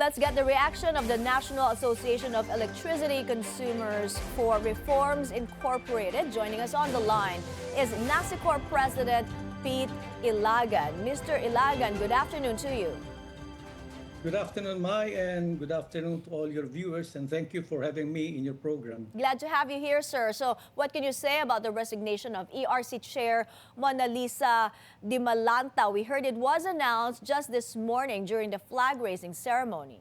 Let's get the reaction of the National Association of Electricity Consumers for Reforms Incorporated. Joining us on the line is NASECORE President Pete Ilagan. Mr. Ilagan, good afternoon to you. Good afternoon, Mai, and good afternoon to all your viewers, and thank you for having me in your program. Glad to have you here, sir. So what can you say about the resignation of ERC Chair Monalisa Dimalanta? We heard it was announced just this morning during the flag-raising ceremony.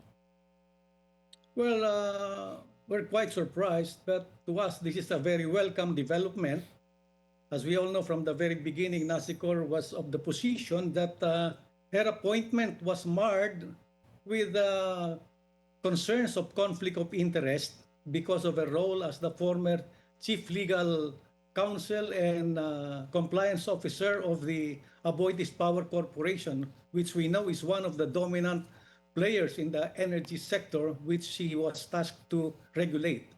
Well, we're quite surprised, but to us, this is a very welcome development. As we all know from the very beginning, NASECORE was of the position that her appointment was marred with concerns of conflict of interest because of her role as the former Chief Legal Counsel and Compliance Officer of the Avoidis Power Corporation, which we know is one of the dominant players in the energy sector, which she was tasked to regulate.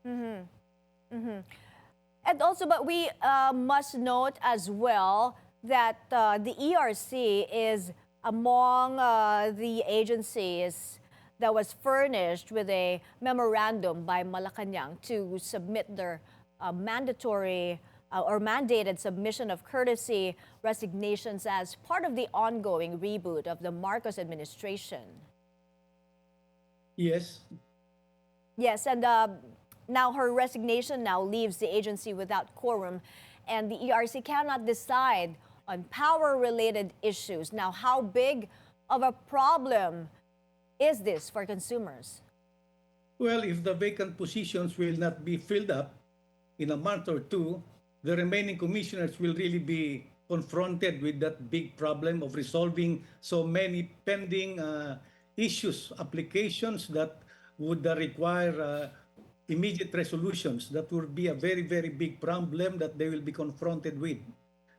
And also, but we must note as well that the ERC is among the agencies that was furnished with a memorandum by Malacañang to submit their mandatory or mandated submission of courtesy resignations as part of the ongoing reboot of the Marcos administration. Yes. Yes, and now her resignation now leaves the agency without quorum, and the ERC cannot decide on power-related issues. Now, how big of a problem is this for consumers? Well, if the vacant positions will not be filled up in a month or two, the remaining commissioners will really be confronted with that big problem of resolving so many pending issues, applications that would require immediate resolutions. That would be a very, very big problem that they will be confronted with.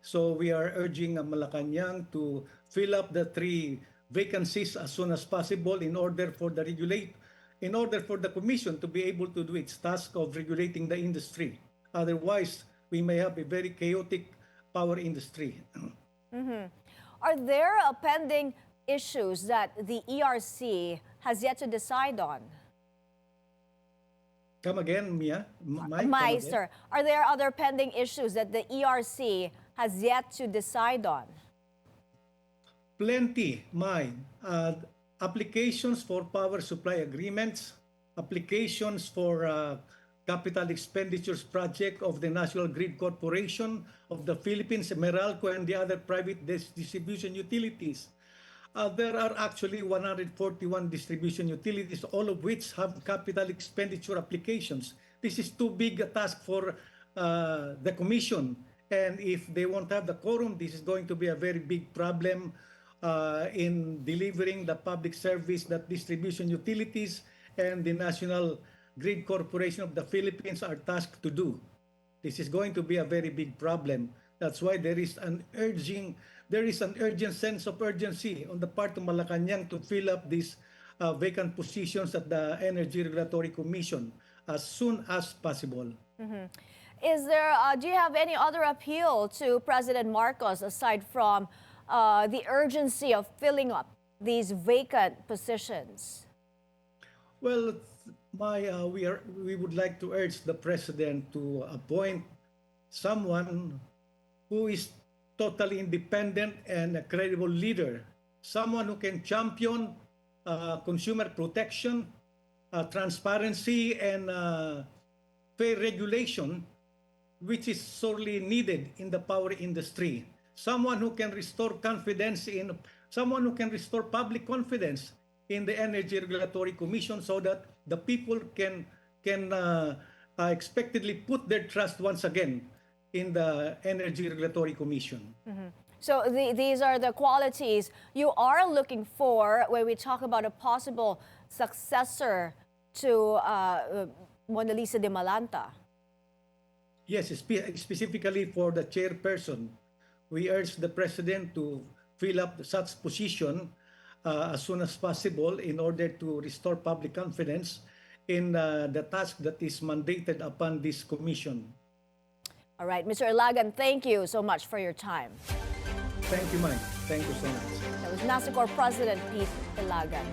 So we are urging Malacañang to fill up the 3 vacancies as soon as possible in order for the commission to be able to do its task of regulating the industry. Otherwise, we may have a very chaotic power industry. Are there pending issues that the ERC has yet to decide on? Come again, Mia? My sir, are there other pending issues that the ERC has yet to decide on? Plenty, Mai. Applications for power supply agreements, applications for capital expenditures project of the National Grid Corporation of the Philippines, Meralco, and the other private distribution utilities. There are actually 141 distribution utilities, all of which have capital expenditure applications. This is too big a task for the Commission. And if they won't have the quorum, this is going to be a very big problem in delivering the public service that distribution utilities and the National Grid Corporation of the Philippines are tasked to do. This is going to be a very big problem. That's why there is an urgent sense of urgency on the part of Malacañang to fill up these vacant positions at the Energy Regulatory Commission as soon as possible. Is there, do you have any other appeal to President Marcos aside from the urgency of filling up these vacant positions? Well, we would like to urge the President to appoint someone who is totally independent and a credible leader, someone who can champion consumer protection, transparency, and fair regulation, which is sorely needed in the power industry. Someone who can restore public confidence in the Energy Regulatory Commission so that the people can expectedly put their trust once again in the Energy Regulatory Commission. So these are the qualities you are looking for when we talk about a possible successor to Monalisa Dimalanta. Yes, specifically for the chairperson, we urge the President to fill up such position as soon as possible in order to restore public confidence in the task that is mandated upon this commission. All right, Mr. Ilagan, thank you so much for your time. Thank you, Mike. Thank you so much. That was NASECORE President Pete Ilagan.